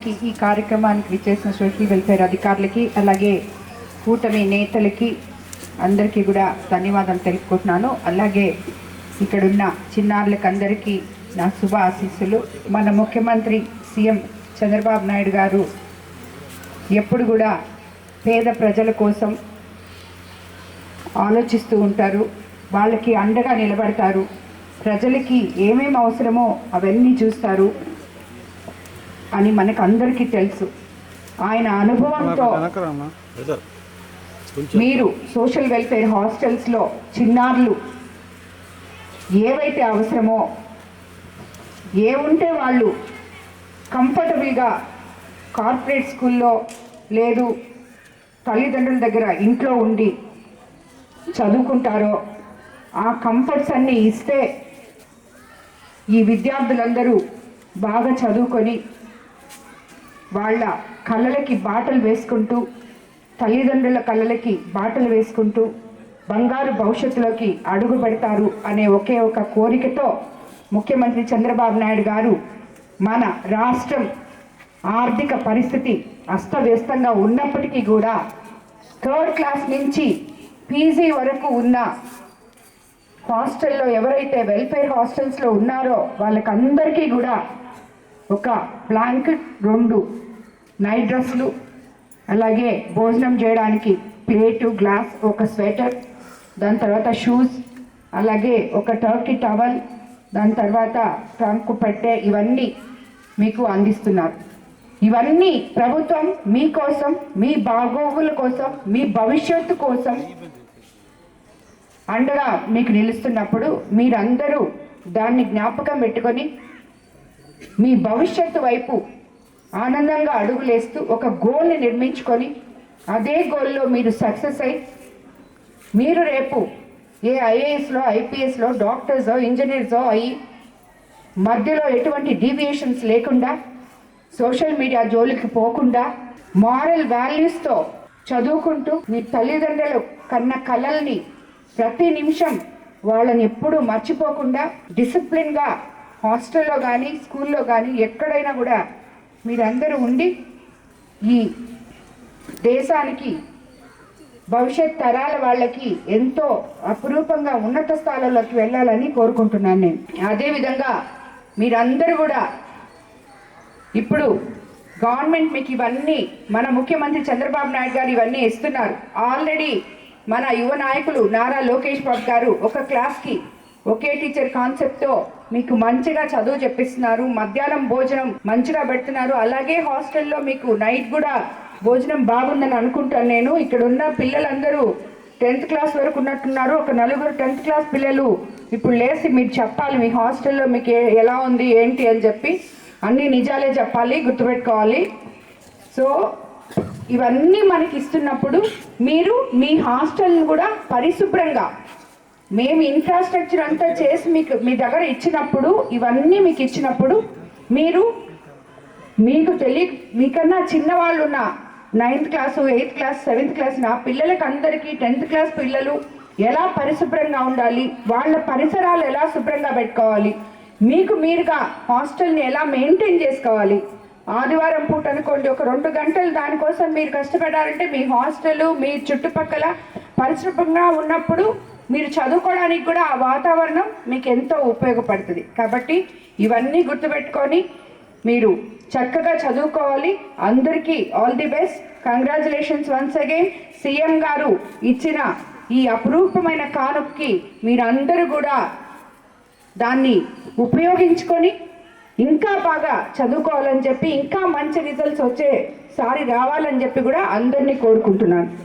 ఈ కార్యక్రమానికి విచ్చేసిన సోషల్ వెల్ఫేర్ అధికారులకి అలాగే కూటమి నేతలకి అందరికీ కూడా ధన్యవాదాలు తెలుపుకుంటున్నాను. అలాగే ఇక్కడున్న చిన్నారులకు అందరికీ నా శుభ ఆశీస్సులు. మన ముఖ్యమంత్రి సీఎం చంద్రబాబు నాయుడు గారు ఎప్పుడు కూడా పేద ప్రజల కోసం ఆలోచిస్తూ ఉంటారు, వాళ్ళకి అండగా నిలబడతారు, ప్రజలకి ఏమేమి అవసరమో అవన్నీ చూస్తారు అని మనకు అందరికీ తెలుసు. ఆయన అనుభవంతో మీరు సోషల్ వెల్ఫేర్ హాస్టల్స్లో చిన్నారులు ఏవైతే అవసరమో ఉంటే వాళ్ళు కంఫర్టబుల్గా కార్పొరేట్ స్కూల్లో లేదు తల్లిదండ్రుల దగ్గర ఇంట్లో ఉండి చదువుకుంటారో ఆ కంఫర్ట్స్ అన్నీ ఇస్తే ఈ విద్యార్థులందరూ బాగా చదువుకొని వాళ్ళ కళ్ళలకి బాటలు వేసుకుంటూ తల్లిదండ్రుల కళ్ళలకి బాటలు వేసుకుంటూ బంగారు భవిష్యత్తులోకి అడుగు పెడతారు అనే ఒకే ఒక కోరికతో ముఖ్యమంత్రి చంద్రబాబు నాయుడు గారు మన రాష్ట్రం ఆర్థిక పరిస్థితి అస్తవ్యస్తంగా ఉన్నప్పటికీ కూడా 3rd క్లాస్ నుంచి పీజీ వరకు ఉన్న హాస్టల్లో ఎవరైతే వెల్ఫేర్ హాస్టల్స్లో ఉన్నారో వాళ్ళకందరికీ కూడా ఒక బ్లాంకెట్, 2 నైట్ డ్రెస్లు, అలాగే భోజనం చేయడానికి ప్లేటు, గ్లాస్, ఒక స్వెటర్, దాని తర్వాత షూస్, అలాగే ఒక టర్కీ టవల్, దాని తర్వాత ట్రంక్ పెట్టే, ఇవన్నీ మీకు అందిస్తున్నారు. ఇవన్నీ ప్రభుత్వం మీకోసం, మీ బాగోగుల కోసం, మీ భవిష్యత్తు కోసం అండగా మీకు నిలుస్తున్నప్పుడు మీరందరూ దాన్ని జ్ఞాపకం పెట్టుకొని మీ భవిష్యత్తు వైపు ఆనందంగా అడుగులేస్తూ ఒక గోల్ని నిర్మించుకొని అదే గోల్లో మీరు సక్సెస్ అయ్యి మీరు రేపు ఏ ఐఏఎస్లో, ఐపీఎస్లో, డాక్టర్సో, ఇంజనీర్సో అయ్యి మధ్యలో ఎటువంటి డీవియేషన్స్ లేకుండా సోషల్ మీడియా జోలికి పోకుండా మారల్ వాల్యూస్తో చదువుకుంటూ మీ తల్లిదండ్రులు కన్న కలల్ని ప్రతి నిమిషం వాళ్ళని ఎప్పుడూ మర్చిపోకుండా డిసిప్లిన్గా హాస్టల్లో కానీ స్కూల్లో కానీ ఎక్కడైనా కూడా మీరందరూ ఉండి ఈ దేశానికి భవిష్యత్ తరాల వాళ్ళకి ఎంతో అపురూపంగా ఉన్నత స్థానాల్లోకి వెళ్ళాలని కోరుకుంటున్నాను నేను. అదేవిధంగా మీరందరూ కూడా ఇప్పుడు గవర్నమెంట్ మీకు ఇవన్నీ, మన ముఖ్యమంత్రి చంద్రబాబు నాయుడు గారు ఇవన్నీ ఇస్తున్నారు. ఆల్రెడీ మన యువ నాయకులు నారా లోకేష్ బాబు గారు ఒక క్లాస్కి ఒకే టీచర్ కాన్సెప్ట్తో మీకు మంచిగా చదువు చెప్పిస్తున్నారు, మధ్యాహ్నం భోజనం మంచిగా పెడుతున్నారు. అలాగే హాస్టల్లో మీకు నైట్ కూడా భోజనం బాగుందని అనుకుంటాను నేను. ఇక్కడ ఉన్న పిల్లలందరూ 10th క్లాస్ వరకు ఉన్నట్టున్నారు. ఒక 4 10th క్లాస్ పిల్లలు ఇప్పుడు లేసి మీరు చెప్పాలి మీ హాస్టల్లో మీకు ఎలా ఉంది ఏంటి అని చెప్పి అన్ని నిజాలే చెప్పాలి, గుర్తుపెట్టుకోవాలి. సో ఇవన్నీ మనకి ఇస్తున్నప్పుడు మీరు మీ హాస్టల్ని కూడా పరిశుభ్రంగా మేము ఇన్ఫ్రాస్ట్రక్చర్ అంతా చేసి మీకు మీ దగ్గర ఇచ్చినప్పుడు, ఇవన్నీ మీకు ఇచ్చినప్పుడు మీకు మీకన్నా చిన్నవాళ్ళు ఉన్న 9th class, 8th class, 7th class నా పిల్లలకి అందరికీ 10th క్లాస్ పిల్లలు ఎలా పరిశుభ్రంగా ఉండాలి, వాళ్ళ పరిసరాలు ఎలా శుభ్రంగా పెట్టుకోవాలి, మీకు మీరుగా హాస్టల్ని ఎలా మెయింటైన్ చేసుకోవాలి. ఆదివారం పూట అనుకోండి ఒక 2 గంటలు దానికోసం మీరు కష్టపడాలంటే మీ హాస్టల్ మీ చుట్టుపక్కల పరిశుభ్రంగా ఉన్నప్పుడు మీరు చదువుకోవడానికి కూడా ఆ వాతావరణం మీకు ఎంతో ఉపయోగపడుతుంది. కాబట్టి ఇవన్నీ గుర్తుపెట్టుకొని మీరు చక్కగా చదువుకోవాలి. అందరికీ all the best. Congratulations once again. CM గారు ఇచ్చిన ఈ అపురూపమైన కానుకకి మీరందరూ కూడా దాన్ని ఉపయోగించుకొని ఇంకా బాగా చదువుకోవాలని చెప్పి, ఇంకా మంచి రిజల్ట్స్ వచ్చేసారి రావాలని చెప్పి కూడా అందరినీ కోరుకుంటున్నాను.